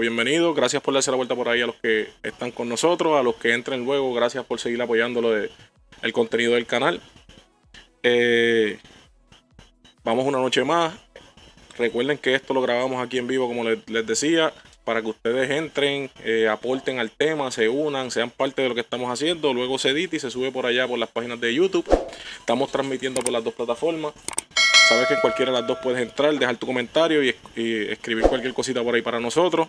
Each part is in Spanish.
Bienvenidos, gracias por darse la vuelta por ahí a los que están con nosotros, a los que entren luego, gracias por seguir apoyando el contenido del canal. Vamos una noche más. Recuerden que esto lo grabamos aquí en vivo, como les decía, para que ustedes entren, aporten al tema, se unan, sean parte de lo que estamos haciendo. Luego se edita y se sube por allá por las páginas de YouTube. Estamos transmitiendo por las dos plataformas. Sabes que en cualquiera de las dos puedes entrar, dejar tu comentario y escribir cualquier cosita por ahí para nosotros.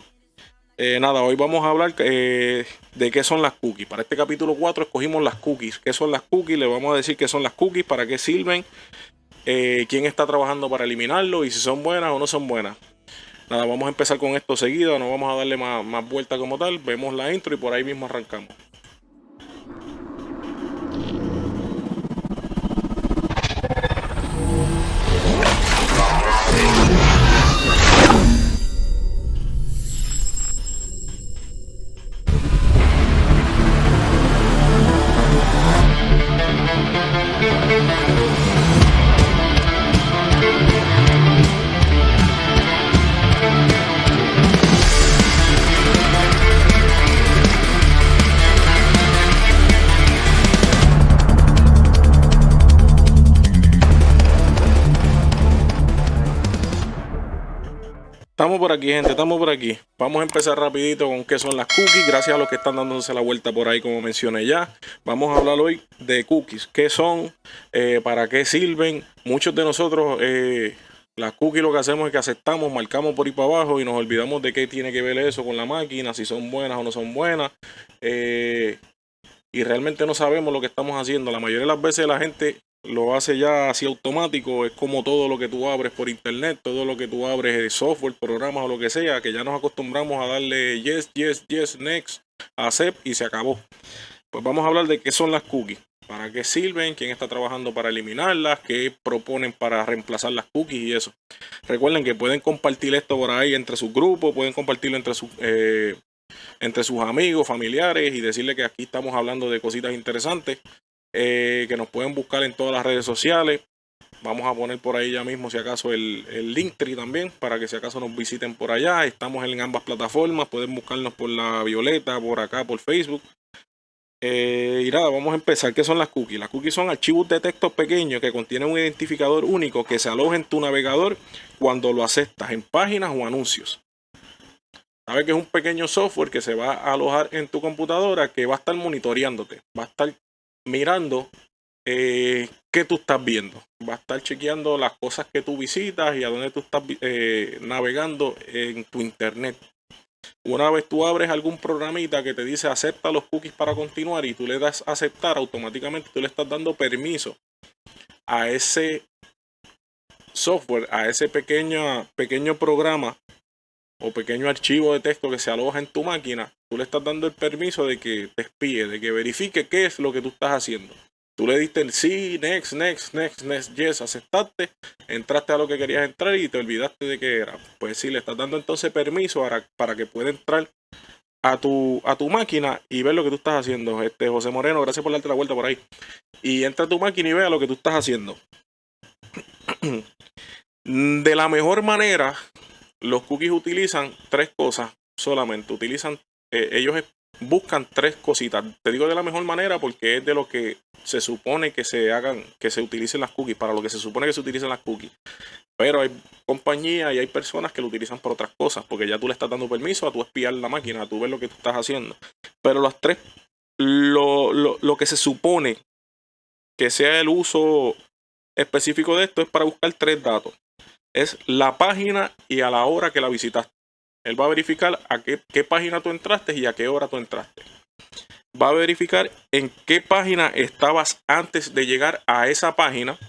Nada, hoy vamos a hablar de qué son las cookies. Para este capítulo 4 escogimos las cookies. ¿Qué son las cookies? Le vamos a decir qué son las cookies, para qué sirven, quién está trabajando para eliminarlo y si son buenas o no son buenas. Nada, vamos a empezar con esto seguido, no vamos a darle más vuelta como tal. Vemos la intro y por ahí mismo arrancamos. Estamos por aquí, gente, estamos por aquí. Vamos a empezar rapidito con qué son las cookies. Gracias a los que están dándose la vuelta por ahí, como mencioné ya. Vamos a hablar hoy de cookies. ¿Qué son? ¿Para qué sirven? Muchos de nosotros, las cookies lo que hacemos es que aceptamos, marcamos por ahí para abajo y nos olvidamos de qué tiene que ver eso con la máquina, si son buenas o no son buenas. Y realmente no sabemos lo que estamos haciendo. La mayoría de las veces la gente lo hace ya así automático. Es como todo lo que tú abres por internet, todo lo que tú abres de software, programas o lo que sea, que ya nos acostumbramos a darle yes, yes, yes, next, accept y se acabó. Pues vamos a hablar de qué son las cookies, para qué sirven, quién está trabajando para eliminarlas, qué proponen para reemplazar las cookies y eso. Recuerden que pueden compartir esto por ahí entre sus grupos, pueden compartirlo entre sus amigos, familiares y decirle que aquí estamos hablando de cositas interesantes. Que nos pueden buscar en todas las redes sociales. Vamos a poner por ahí ya mismo, si acaso, el Linktree también, para que si acaso nos visiten por allá. Estamos en ambas plataformas, pueden buscarnos por la Violeta, por acá, por Facebook. Y nada, vamos a empezar. ¿Qué son las cookies? Las cookies son archivos de texto pequeños que contienen un identificador único que se aloja en tu navegador cuando lo aceptas en páginas o anuncios. Sabes que es un pequeño software que se va a alojar en tu computadora, que va a estar monitoreándote, va a estar mirando qué tú estás viendo, va a estar chequeando las cosas que tú visitas y a dónde tú estás navegando en tu internet. Una vez tú abres algún programita que te dice acepta los cookies para continuar y tú le das a aceptar, automáticamente tú le estás dando permiso a ese software, a ese pequeño programa o pequeño archivo de texto que se aloja en tu máquina. Tú le estás dando el permiso de que te espíe, de que verifique qué es lo que tú estás haciendo. Tú le diste el sí, next, next, next, next, yes, aceptaste, entraste a lo que querías entrar y te olvidaste de qué era. Pues sí, le estás dando entonces permiso para que pueda entrar a tu máquina y ver lo que tú estás haciendo. José Moreno, gracias por darte la vuelta por ahí. Y entra a tu máquina y vea lo que tú estás haciendo. De la mejor manera, los cookies utilizan tres cosas solamente. Ellos buscan tres cositas. Te digo de la mejor manera porque es de lo que se supone que se utilicen las cookies, para lo que se supone que se utilicen las cookies. Pero hay compañías y hay personas que lo utilizan por otras cosas, porque ya tú le estás dando permiso a tú espiar la máquina, a tú ver lo que tú estás haciendo. Pero las tres, lo que se supone que sea el uso específico de esto es para buscar tres datos. Es la página y a la hora que la visitaste. Él va a verificar a qué página tú entraste y a qué hora tú entraste. Va a verificar en qué página estabas antes de llegar a esa página.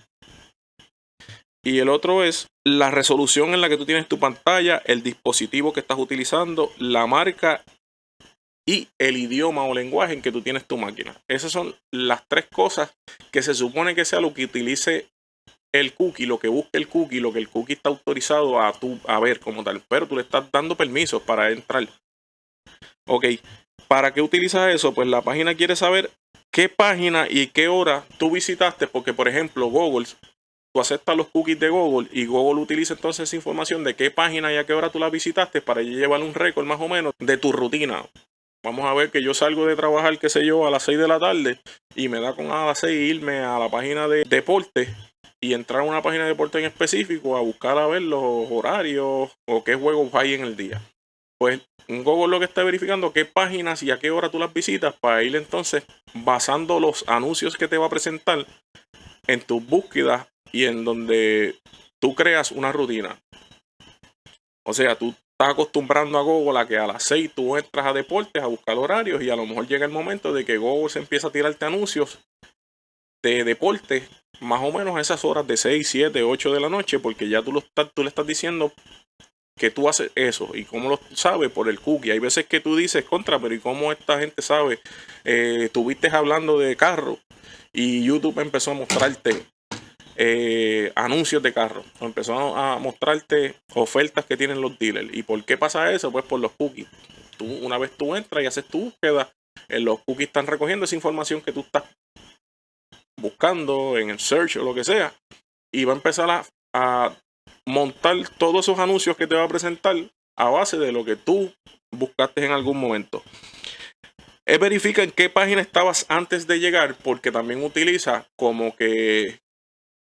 Y el otro es la resolución en la que tú tienes tu pantalla, el dispositivo que estás utilizando, la marca y el idioma o lenguaje en que tú tienes tu máquina. Esas son las tres cosas que se supone que sea lo que utilice el cookie, lo que busque el cookie, lo que el cookie está autorizado a ver como tal. Pero tú le estás dando permisos para entrar. Ok, ¿para qué utilizas eso? Pues la página quiere saber qué página y qué hora tú visitaste, porque por ejemplo Google tú aceptas los cookies de Google y Google utiliza entonces esa información de qué página y a qué hora tú la visitaste para llevar un récord más o menos de tu rutina. Vamos a ver que yo salgo de trabajar, qué sé yo, a las 6 de la tarde y me da con a las 6 irme a la página de deporte y entrar a una página de deporte en específico a buscar a ver los horarios o qué juegos hay en el día. Pues Google lo que está verificando qué páginas y a qué hora tú las visitas para ir entonces basando los anuncios que te va a presentar en tus búsquedas y en donde tú creas una rutina. O sea, tú estás acostumbrando a Google a que a las 6 tú entras a deportes a buscar horarios y a lo mejor llega el momento de que Google se empieza a tirarte anuncios de deportes más o menos a esas horas de 6, 7, 8 de la noche porque ya tú le estás diciendo que tú haces eso. ¿Y cómo lo sabes? Por el cookie. Hay veces que tú dices contra, pero ¿y cómo esta gente sabe? Estuviste hablando de carro y YouTube empezó a mostrarte anuncios de carro. Empezó a mostrarte ofertas que tienen los dealers. ¿Y por qué pasa eso? Pues por los cookies. Una vez tú entras y haces tu búsqueda, los cookies están recogiendo esa información que tú estás buscando en el search o lo que sea. Y va a empezar a montar todos esos anuncios que te va a presentar a base de lo que tú buscaste en algún momento. Él verifica en qué página estabas antes de llegar porque también utiliza como que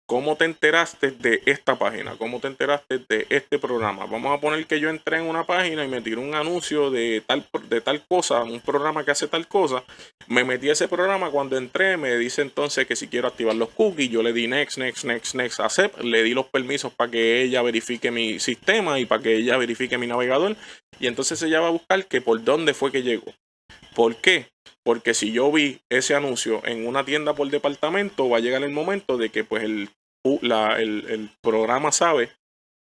cómo te enteraste de esta página, cómo te enteraste de este programa. Vamos a poner que yo entré en una página y me tiró un anuncio de tal cosa, un programa que hace tal cosa. Me metí a ese programa, cuando entré me dice entonces que si quiero activar los cookies, yo le di next, accept, le di los permisos para que ella verifique mi sistema y para que ella verifique mi navegador. Y entonces ella va a buscar que por dónde fue que llegó. ¿Por qué? Porque si yo vi ese anuncio en una tienda por departamento, va a llegar el momento de que pues el programa sabe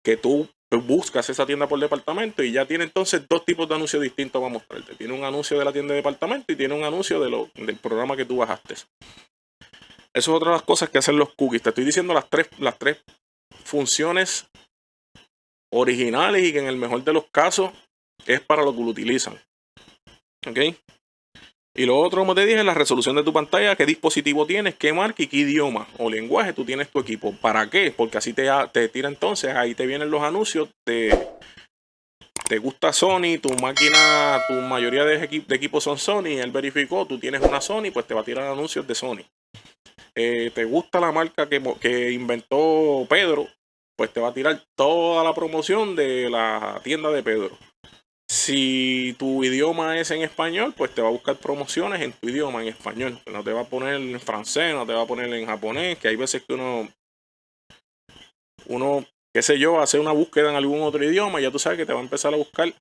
que tú buscas esa tienda por departamento y ya tiene entonces dos tipos de anuncios distintos para mostrarte. Tiene un anuncio de la tienda de departamento y tiene un anuncio del programa que tú bajaste. Eso es otra de las cosas que hacen los cookies. Te estoy diciendo las tres funciones originales y que en el mejor de los casos es para lo que lo utilizan. ¿Ok? Y lo otro, como te dije, la resolución de tu pantalla, qué dispositivo tienes, qué marca y qué idioma o lenguaje tú tienes tu equipo. ¿Para qué? Porque así te tira entonces, ahí te vienen los anuncios te gusta Sony, tu máquina, tu mayoría de equipos son Sony, él verificó, tú tienes una Sony, pues te va a tirar anuncios de Sony. ¿Te gusta la marca que inventó Pedro? Pues te va a tirar toda la promoción de la tienda de Pedro. Si tu idioma es en español, pues te va a buscar promociones en tu idioma en español. No te va a poner en francés, no te va a poner en japonés, que hay veces que uno, qué sé yo, hace una búsqueda en algún otro idioma y ya tú sabes que te va a empezar a buscar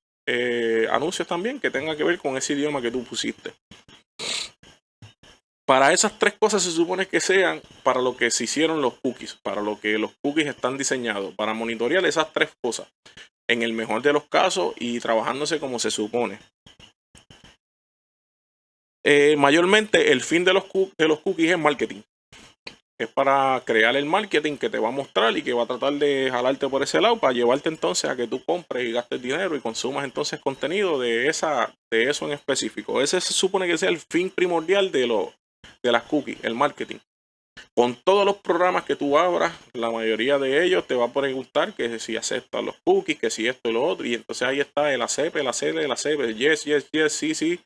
anuncios también que tengan que ver con ese idioma que tú pusiste. Para esas tres cosas se supone que sean para lo que se hicieron los cookies, para lo que los cookies están diseñados, para monitorear esas tres cosas. En el mejor de los casos y trabajándose como se supone. Mayormente el fin de los cookies es marketing. Es para crear el marketing que te va a mostrar y que va a tratar de jalarte por ese lado para llevarte entonces a que tú compres y gastes dinero y consumas entonces contenido de eso en específico. Ese se supone que sea el fin primordial de las cookies, el marketing. Con todos los programas que tú abras, la mayoría de ellos te va a preguntar que si aceptas los cookies, que si esto y lo otro. Y entonces ahí está el acepte, yes, sí.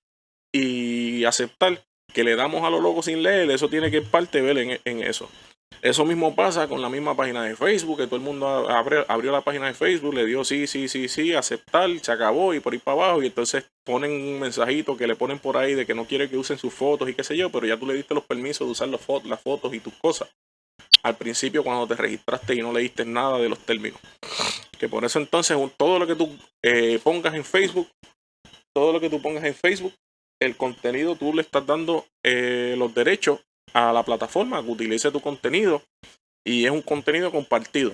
Y aceptar, que le damos a los logos sin leer. Eso tiene que parte ver en eso. Eso mismo pasa con la misma página de Facebook, que todo el mundo abrió la página de Facebook, le dio sí, aceptar, se acabó y por ahí para abajo. Y entonces ponen un mensajito que le ponen por ahí de que no quiere que usen sus fotos y qué sé yo, pero ya tú le diste los permisos de usar las fotos y tus cosas. Al principio cuando te registraste y no leíste nada de los términos. Que por eso entonces todo lo que tú pongas en Facebook, el contenido tú le estás dando los derechos a la plataforma que utilice tu contenido y es un contenido compartido.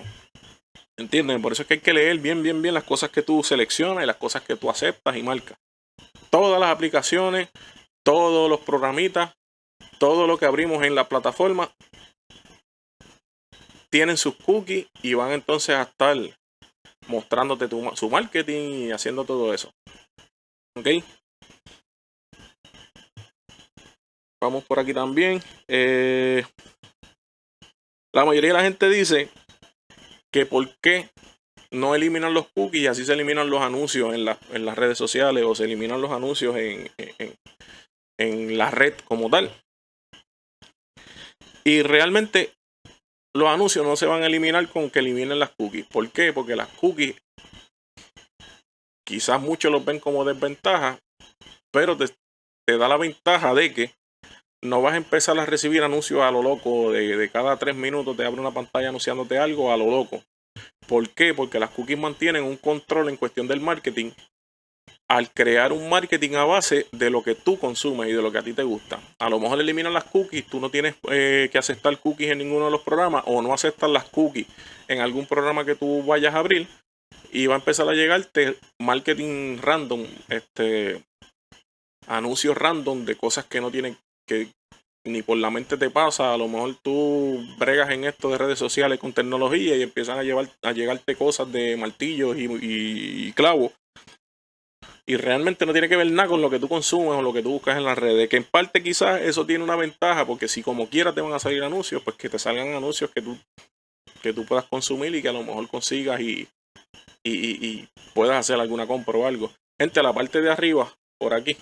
¿Entienden? Por eso es que hay que leer bien las cosas que tú seleccionas y las cosas que tú aceptas y marcas. Todas las aplicaciones, todos los programitas, todo lo que abrimos en la plataforma tienen sus cookies y van entonces a estar mostrándote su marketing y haciendo todo eso. ¿Ok? Vamos por aquí también. La mayoría de la gente dice que por qué no eliminan los cookies y así se eliminan los anuncios en las redes sociales o se eliminan los anuncios en la red como tal. Y realmente los anuncios no se van a eliminar con que eliminen las cookies. ¿Por qué? Porque las cookies quizás muchos los ven como desventaja, pero te da la ventaja de que no vas a empezar a recibir anuncios a lo loco, de cada 3 minutos te abre una pantalla anunciándote algo a lo loco. ¿Por qué? Porque las cookies mantienen un control en cuestión del marketing al crear un marketing a base de lo que tú consumes y de lo que a ti te gusta. A lo mejor eliminan las cookies, tú no tienes que aceptar cookies en ninguno de los programas o no aceptas las cookies en algún programa que tú vayas a abrir y va a empezar a llegarte marketing random, anuncios random de cosas que no tienen, que ni por la mente te pasa. A lo mejor tú bregas en esto de redes sociales con tecnología y empiezan a llegarte cosas de martillos y clavos. Y realmente no tiene que ver nada con lo que tú consumes o lo que tú buscas en las redes. Que en parte quizás eso tiene una ventaja, porque si como quiera te van a salir anuncios, pues que te salgan anuncios que tú puedas consumir y que a lo mejor consigas y puedas hacer alguna compra o algo. Gente, a la parte de arriba, por aquí,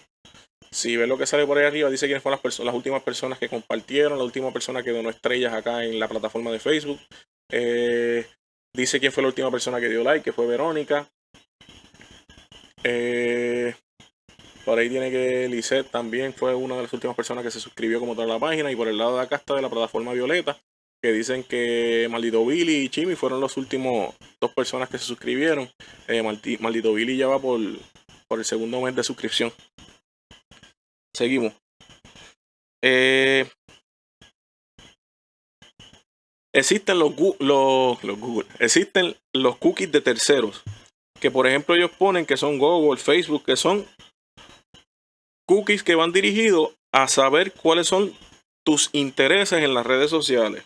si ves lo que sale por ahí arriba, dice quiénes fueron las últimas personas que compartieron, la última persona que donó estrellas acá en la plataforma de Facebook. Dice quién fue la última persona que dio like, que fue Verónica. Por ahí tiene que Lisette también fue una de las últimas personas que se suscribió como tal a la página. Y por el lado de acá está de la plataforma Violeta, que dicen que Maldito Billy y Chimi fueron los últimos 2 personas que se suscribieron. Maldito Billy ya va por el segundo mes de suscripción. Seguimos. Existen los Google. Existen los cookies de terceros. Que por ejemplo ellos ponen que son Google, Facebook, que son cookies que van dirigidos a saber cuáles son tus intereses en las redes sociales.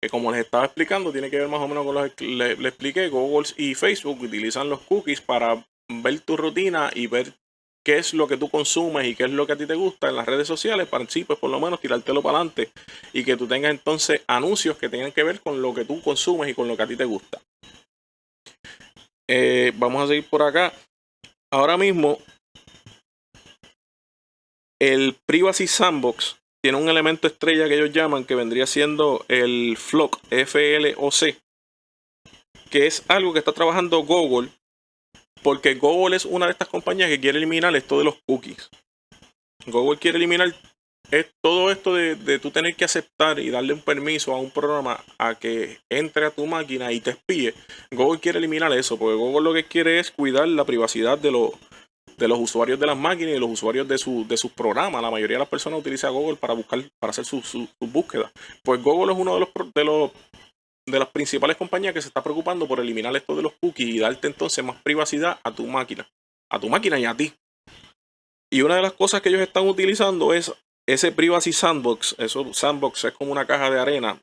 Que como les estaba explicando, tiene que ver más o menos con lo que le expliqué. Google y Facebook utilizan los cookies para ver tu rutina y ver qué es lo que tú consumes y qué es lo que a ti te gusta en las redes sociales, para sí, pues por lo menos tirártelo para adelante y que tú tengas entonces anuncios que tengan que ver con lo que tú consumes y con lo que a ti te gusta. Vamos a seguir por acá. Ahora mismo el Privacy Sandbox tiene un elemento estrella que ellos llaman, que vendría siendo el FLOC, FLOC, que es algo que está trabajando Google, porque Google es una de estas compañías que quiere eliminar esto de los cookies. Google quiere eliminar todo esto de tú tener que aceptar y darle un permiso a un programa a que entre a tu máquina y te espíe. Google quiere eliminar eso, porque Google lo que quiere es cuidar la privacidad de los usuarios de las máquinas y de los usuarios de sus programas. La mayoría de las personas utiliza Google para buscar, para hacer sus búsquedas. Pues Google es uno de las principales compañías que se está preocupando por eliminar esto de los cookies y darte entonces más privacidad a tu máquina y a ti. Y una de las cosas que ellos están utilizando es ese Privacy Sandbox. Eso, sandbox es como una caja de arena.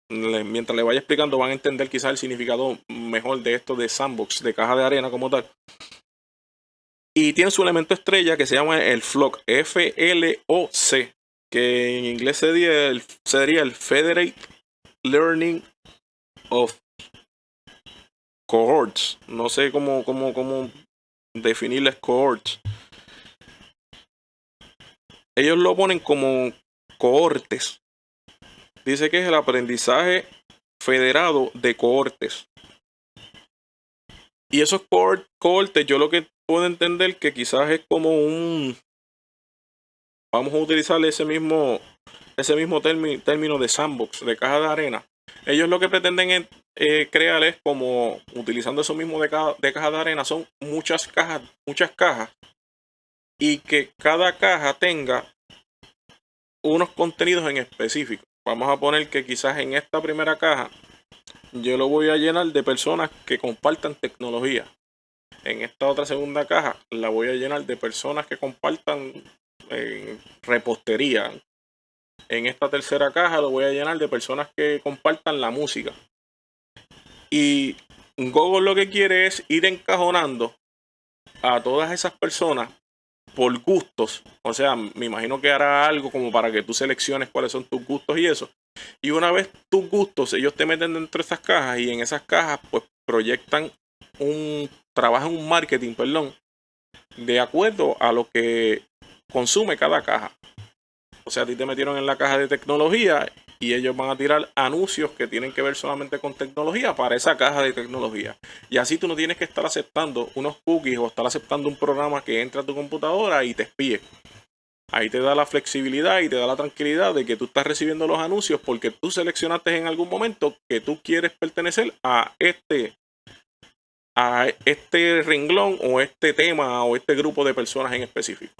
Mientras le vaya explicando van a entender quizás el significado mejor de esto de sandbox, de caja de arena como tal. Y tiene su elemento estrella que se llama el FLOC, FLOC, que en inglés sería el Federate Learning of Cohorts. No sé cómo definirles cohorts. Ellos lo ponen como cohortes. Dice que es el aprendizaje federado de cohortes. Y esos cohortes, yo lo que puedo entender que quizás es como vamos a utilizar ese mismo término de sandbox, de caja de arena. Ellos lo que pretenden crear es, como utilizando eso mismo de caja de arena, son muchas cajas, y que cada caja tenga unos contenidos en específico. Vamos a poner que quizás en esta primera caja yo lo voy a llenar de personas que compartan tecnología. En esta otra segunda caja la voy a llenar de personas que compartan repostería. En esta tercera caja lo voy a llenar de personas que compartan la música. Y Google lo que quiere es ir encajonando a todas esas personas por gustos. O sea, me imagino que hará algo como para que tú selecciones cuáles son tus gustos y eso. Y una vez tus gustos, ellos te meten dentro de esas cajas y en esas cajas pues proyectan trabajan un marketing, perdón, de acuerdo a lo que consume cada caja. O sea, a ti te metieron en la caja de tecnología y ellos van a tirar anuncios que tienen que ver solamente con tecnología para esa caja de tecnología. Y así tú no tienes que estar aceptando unos cookies o estar aceptando un programa que entra a tu computadora y te espíe. Ahí te da la flexibilidad y te da la tranquilidad de que tú estás recibiendo los anuncios porque tú seleccionaste en algún momento que tú quieres pertenecer a este renglón o este tema o este grupo de personas en específico.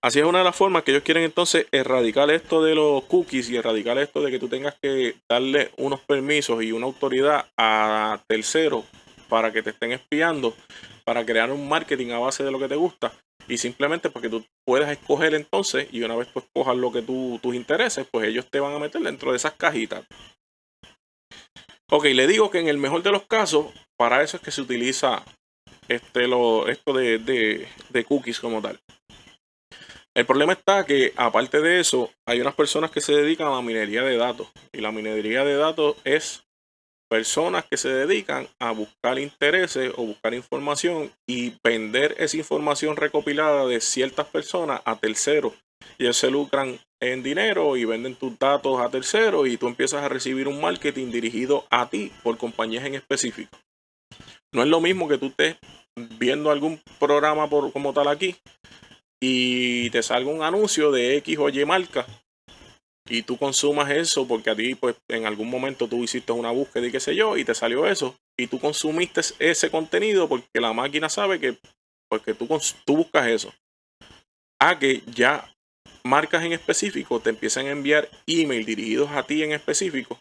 Así es una de las formas que ellos quieren entonces erradicar esto de los cookies y erradicar esto de que tú tengas que darle unos permisos y una autoridad a terceros para que te estén espiando, para crear un marketing a base de lo que te gusta y simplemente porque tú puedas escoger entonces y una vez tú escojas lo que tus intereses, pues ellos te van a meter dentro de esas cajitas. Ok, le digo que en el mejor de los casos, para eso es que se utiliza esto de cookies como tal. El problema está que, aparte de eso, hay unas personas que se dedican a la minería de datos. Y la minería de datos es personas que se dedican a buscar intereses o buscar información y vender esa información recopilada de ciertas personas a terceros. Y ellos se lucran en dinero y venden tus datos a terceros y tú empiezas a recibir un marketing dirigido a ti por compañías en específico. No es lo mismo que tú estés viendo algún programa como tal aquí y te salga un anuncio de X o Y marca y tú consumas eso porque a ti pues en algún momento tú hiciste una búsqueda y qué sé yo y te salió eso y tú consumiste ese contenido porque la máquina sabe que porque tú buscas eso, a que ya marcas en específico te empiezan a enviar email dirigidos a ti en específico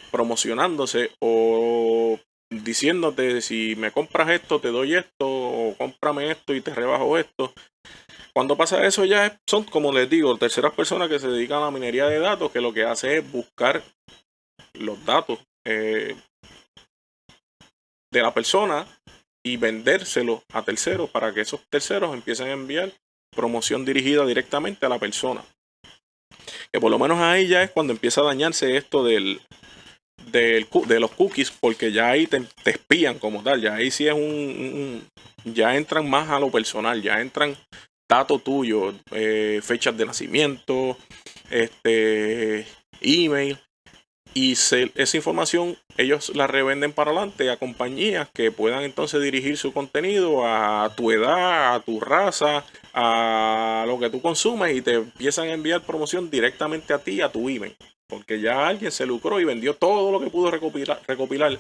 promocionándose o diciéndote si me compras esto te doy esto o cómprame esto y te rebajo esto. Cuando pasa eso ya son, como les digo, terceras personas que se dedican a la minería de datos, que lo que hace es buscar los datos de la persona y vendérselos a terceros para que esos terceros empiecen a enviar promoción dirigida directamente a la persona. Que por lo menos ahí ya es cuando empieza a dañarse esto de los cookies, porque ya ahí te espían como tal, ya ahí sí es ya entran más a lo personal, ya entran datos tuyos, fechas de nacimiento, email, y esa información ellos la revenden para adelante a compañías que puedan entonces dirigir su contenido a tu edad, a tu raza, a lo que tú consumes y te empiezan a enviar promoción directamente a ti, a tu email. Porque ya alguien se lucró y vendió todo lo que pudo recopilar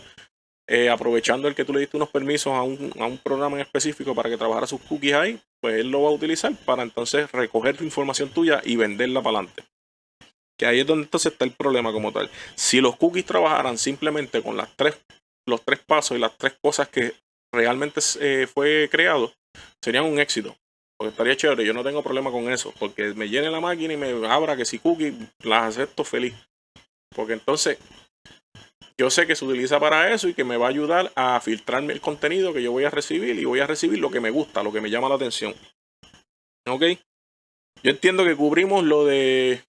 aprovechando el que tú le diste unos permisos a un programa en específico para que trabajara sus cookies ahí, pues él lo va a utilizar para entonces recoger tu información tuya y venderla para adelante. Que ahí es donde entonces está el problema como tal. Si los cookies trabajaran simplemente con los tres pasos y las tres cosas que realmente fue creado, serían un éxito. Porque estaría chévere, yo no tengo problema con eso. Porque me llene la máquina y me abra que si cookies, las acepto feliz. Porque entonces yo sé que se utiliza para eso y que me va a ayudar a filtrarme el contenido que yo voy a recibir y voy a recibir lo que me gusta, lo que me llama la atención. ¿Ok? Yo entiendo que cubrimos lo de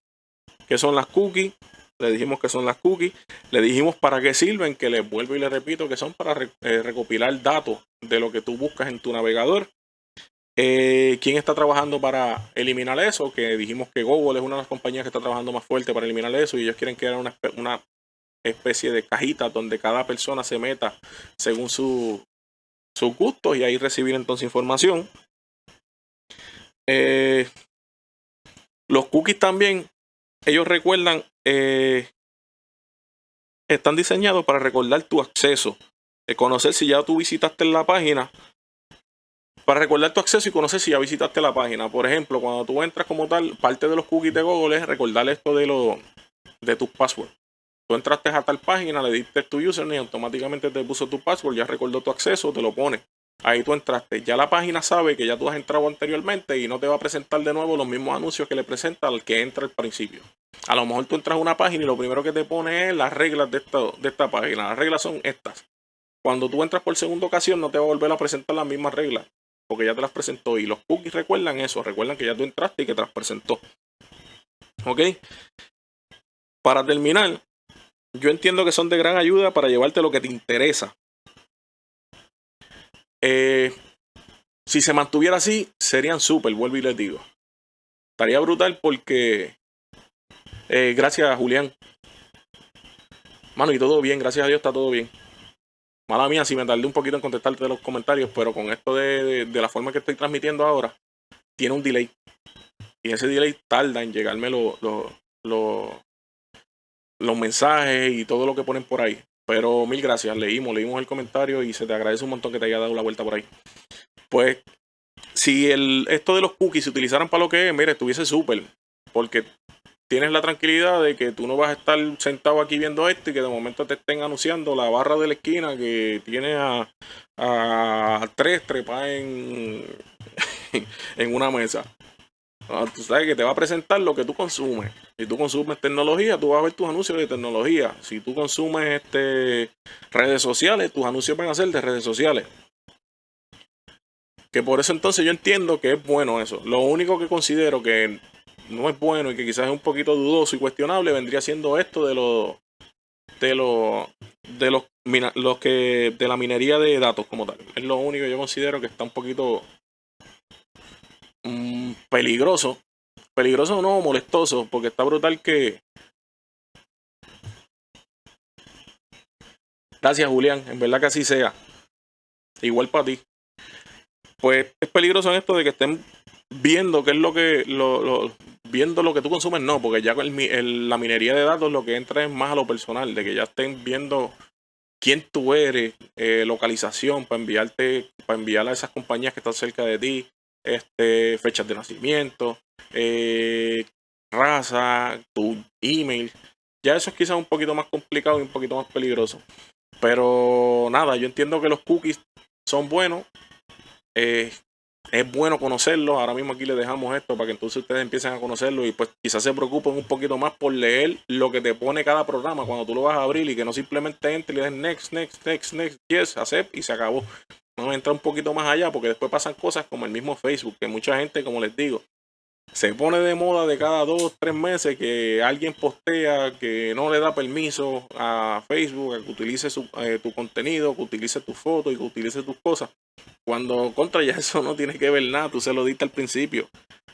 qué son las cookies. Le dijimos que son las cookies. Le dijimos para qué sirven, que les vuelvo y les repito que son para recopilar datos de lo que tú buscas en tu navegador. ¿Quién está trabajando para eliminar eso? Que dijimos que Google es una de las compañías que está trabajando más fuerte para eliminar eso y ellos quieren crear una especie de cajita donde cada persona se meta según sus gustos y ahí recibir entonces información. Los cookies también, ellos recuerdan, están diseñados para recordar tu acceso, conocer si ya tú visitaste la página, para recordar tu acceso y conocer si ya visitaste la página. Por ejemplo, cuando tú entras como tal, parte de los cookies de Google es recordar esto de tus passwords. Tú entraste a tal página, le diste tu username y automáticamente te puso tu password, ya recordó tu acceso, te lo pone. Ahí tú entraste. Ya la página sabe que ya tú has entrado anteriormente y no te va a presentar de nuevo los mismos anuncios que le presenta al que entra al principio. A lo mejor tú entras a una página y lo primero que te pone es las reglas de esta página. Las reglas son estas. Cuando tú entras por segunda ocasión no te va a volver a presentar las mismas reglas porque ya te las presentó. Y los cookies recuerdan eso, recuerdan que ya tú entraste y que te las presentó. ¿Ok? Para terminar, yo entiendo que son de gran ayuda para llevarte lo que te interesa. Si se mantuviera así, serían súper, vuelvo y les digo. Estaría brutal porque, gracias a Julián, mano, y todo bien, gracias a Dios está todo bien. Mala mía, si me tardé un poquito en contestarte los comentarios, pero con esto de la forma que estoy transmitiendo ahora, tiene un delay. Y ese delay tarda en llegarme los mensajes y todo lo que ponen por ahí. Pero mil gracias, leímos el comentario y se te agradece un montón que te haya dado la vuelta por ahí. Pues, si esto de los cookies se utilizaran para lo que es, mire, estuviese súper. Porque tienes la tranquilidad de que tú no vas a estar sentado aquí viendo esto y que de momento te estén anunciando la barra de la esquina que tiene a tres trepas en una mesa. Tú sabes que te va a presentar lo que tú consumes. Si tú consumes tecnología, tú vas a ver tus anuncios de tecnología. Si tú consumes redes sociales, tus anuncios van a ser de redes sociales. Que por eso entonces yo entiendo que es bueno eso. Lo único que considero que no es bueno y que quizás es un poquito dudoso y cuestionable vendría siendo esto de los de la minería de datos como tal. Es lo único que yo considero que está un poquito peligroso. Peligroso o no, molestoso, porque está brutal que... Gracias, Julián, en verdad que así sea. Igual para ti. Pues es peligroso en esto de que estén viendo qué es lo que... viendo lo que tú consumes, no, porque ya con la minería de datos lo que entra es más a lo personal, de que ya estén viendo quién tú eres, localización para enviar a esas compañías que están cerca de ti, fechas de nacimiento, raza, tu email. Ya eso es quizás un poquito más complicado y un poquito más peligroso. Pero nada, yo entiendo que los cookies son buenos. Es bueno conocerlos. Ahora mismo aquí les dejamos esto para que entonces ustedes empiecen a conocerlo y pues quizás se preocupen un poquito más por leer lo que te pone cada programa cuando tú lo vas a abrir y que no simplemente entre y le des next, next, next, next, yes, accept y se acabó. Vamos a entrar un poquito más allá porque después pasan cosas como el mismo Facebook, que mucha gente, como les digo, se pone de moda de cada 2 o 3 meses que alguien postea que no le da permiso a Facebook a que utilice tu contenido, que utilice tus fotos y que utilice tus cosas. Cuando contra ya eso no tiene que ver nada, tú se lo diste al principio.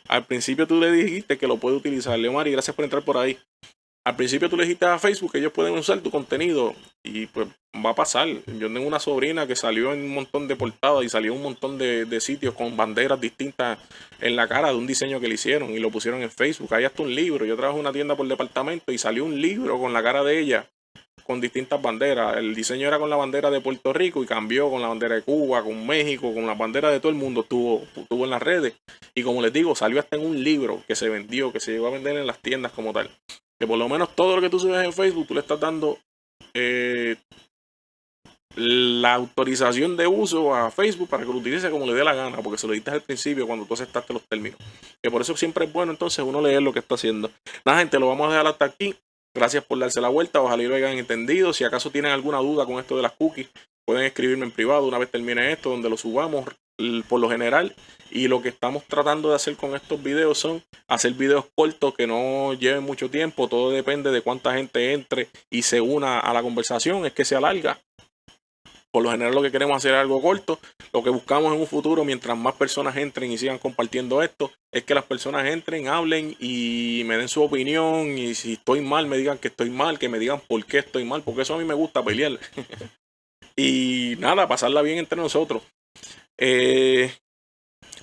Al principio tú le dijiste que lo puede utilizar. Leomari, gracias por entrar por ahí. Al principio tú le dijiste a Facebook que ellos pueden usar tu contenido y pues va a pasar. Yo tengo una sobrina que salió en un montón de portadas y salió en un montón de sitios con banderas distintas en la cara de un diseño que le hicieron y lo pusieron en Facebook. Hay hasta un libro. Yo trabajo en una tienda por departamento y salió un libro con la cara de ella con distintas banderas. El diseño era con la bandera de Puerto Rico y cambió con la bandera de Cuba, con México, con la bandera de todo el mundo. Estuvo en las redes. Y como les digo, salió hasta en un libro que se vendió, que se llegó a vender en las tiendas como tal. Que por lo menos todo lo que tú subes en Facebook, tú le estás dando la autorización de uso a Facebook para que lo utilice como le dé la gana, porque se lo diste al principio cuando tú aceptaste los términos. Que por eso siempre es bueno entonces uno leer lo que está haciendo. Nada, gente, lo vamos a dejar hasta aquí. Gracias por darse la vuelta, ojalá lo hayan entendido. Si acaso tienen alguna duda con esto de las cookies, pueden escribirme en privado una vez termine esto, donde lo subamos por lo general. Y lo que estamos tratando de hacer con estos videos son hacer videos cortos que no lleven mucho tiempo. Todo depende de cuánta gente entre y se una a la conversación, es que se alarga. Por lo general lo que queremos hacer es algo corto. Lo que buscamos en un futuro, mientras más personas entren y sigan compartiendo esto, es que las personas entren, hablen y me den su opinión. Y si estoy mal, me digan que estoy mal, que me digan por qué estoy mal, porque eso a mí me gusta pelear. Y nada, pasarla bien entre nosotros.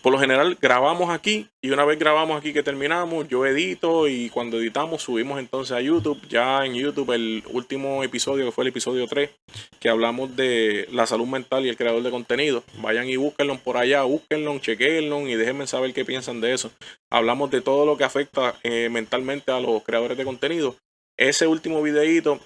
Por lo general grabamos aquí y una vez grabamos aquí que terminamos, yo edito y cuando editamos subimos entonces a YouTube. Ya en YouTube el último episodio, que fue el episodio 3, que hablamos de la salud mental y el creador de contenido. Vayan y búsquenlo por allá, búsquenlo, chequenlo y déjenme saber qué piensan de eso. Hablamos de todo lo que afecta mentalmente a los creadores de contenido. Ese último videíto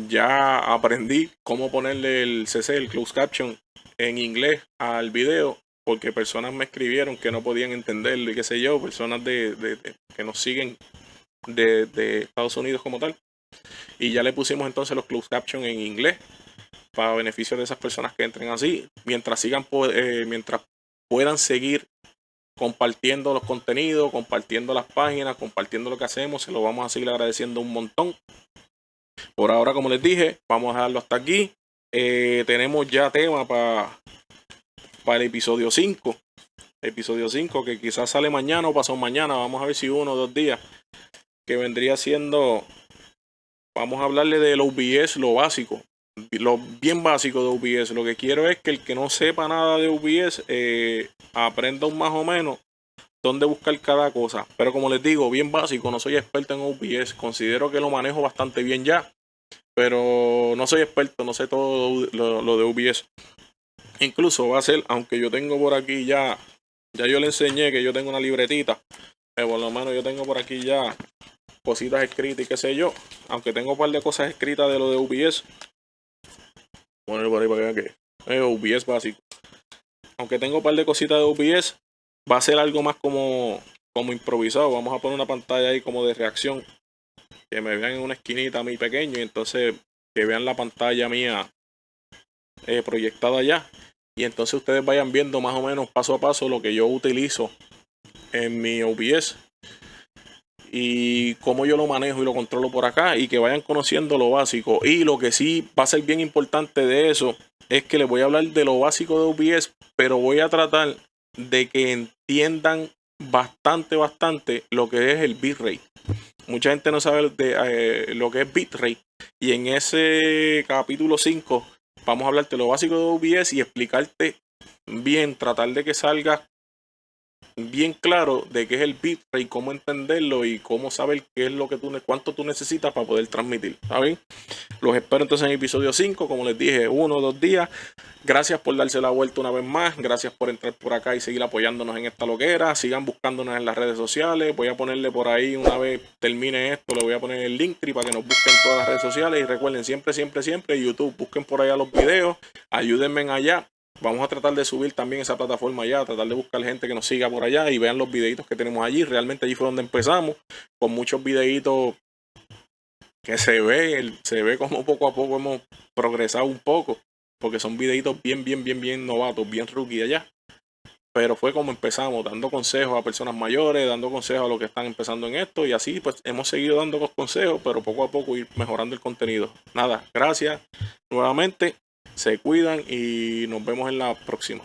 ya aprendí cómo ponerle el CC, el closed caption en inglés al video, porque personas me escribieron que no podían entenderlo y qué sé yo, personas que nos siguen de Estados Unidos como tal. Y ya le pusimos entonces los closed captions en inglés para beneficio de esas personas que entren así, mientras sigan, mientras puedan seguir compartiendo los contenidos, compartiendo las páginas, compartiendo lo que hacemos. Se lo vamos a seguir agradeciendo un montón. Por ahora, como les dije, vamos a dejarlo hasta aquí. Tenemos ya tema para el episodio 5. Episodio 5 que quizás sale mañana o pasado mañana. Vamos a ver si 1 o 2 días. Que vendría siendo... Vamos a hablarle del OBS, lo básico. Lo bien básico de OBS. Lo que quiero es que el que no sepa nada de OBS aprenda un más o menos dónde buscar cada cosa. Pero como les digo, bien básico. No soy experto en OBS. Considero que lo manejo bastante bien ya. Pero no soy experto. No sé todo lo de OBS. Incluso va a ser, aunque yo tengo por aquí ya yo le enseñé que yo tengo una libretita. Por lo menos yo tengo por aquí ya cositas escritas y qué sé yo. Aunque tengo un par de cosas escritas de lo de OBS. Poner por ahí para que OBS básico. Aunque tengo un par de cositas de OBS, va a ser algo más como improvisado. Vamos a poner una pantalla ahí como de reacción. Que me vean en una esquinita muy pequeño y entonces que vean la pantalla mía proyectada allá. Y entonces ustedes vayan viendo más o menos paso a paso lo que yo utilizo en mi OBS. Y cómo yo lo manejo y lo controlo por acá. Y que vayan conociendo lo básico. Y lo que sí va a ser bien importante de eso es que les voy a hablar de lo básico de OBS. Pero voy a tratar de que entiendan bastante lo que es el bitrate. Mucha gente no sabe lo que es bitrate. Y en ese capítulo 5 vamos a hablarte de lo básico de OBS y explicarte bien, tratar de que salga bien claro de qué es el bitrate, cómo entenderlo y cómo saber qué es lo que cuánto tú necesitas para poder transmitir. ¿Saben? Los espero entonces en el episodio 5, como les dije, 1 o 2 días. Gracias por darse la vuelta una vez más. Gracias por entrar por acá y seguir apoyándonos en esta loquera. Sigan buscándonos en las redes sociales. Voy a ponerle por ahí, una vez termine esto, le voy a poner el Linktree para que nos busquen en todas las redes sociales. Y recuerden, siempre YouTube, busquen por allá los videos. Ayúdenme allá. Vamos a tratar de subir también esa plataforma allá, tratar de buscar gente que nos siga por allá y vean los videitos que tenemos allí. Realmente allí fue donde empezamos, con muchos videitos que se ve como poco a poco hemos progresado un poco, porque son videitos bien novatos, bien rookie allá. Pero fue como empezamos, dando consejos a personas mayores, dando consejos a los que están empezando en esto, y así pues hemos seguido dando los consejos, pero poco a poco ir mejorando el contenido. Nada, gracias nuevamente, se cuidan y nos vemos en la próxima.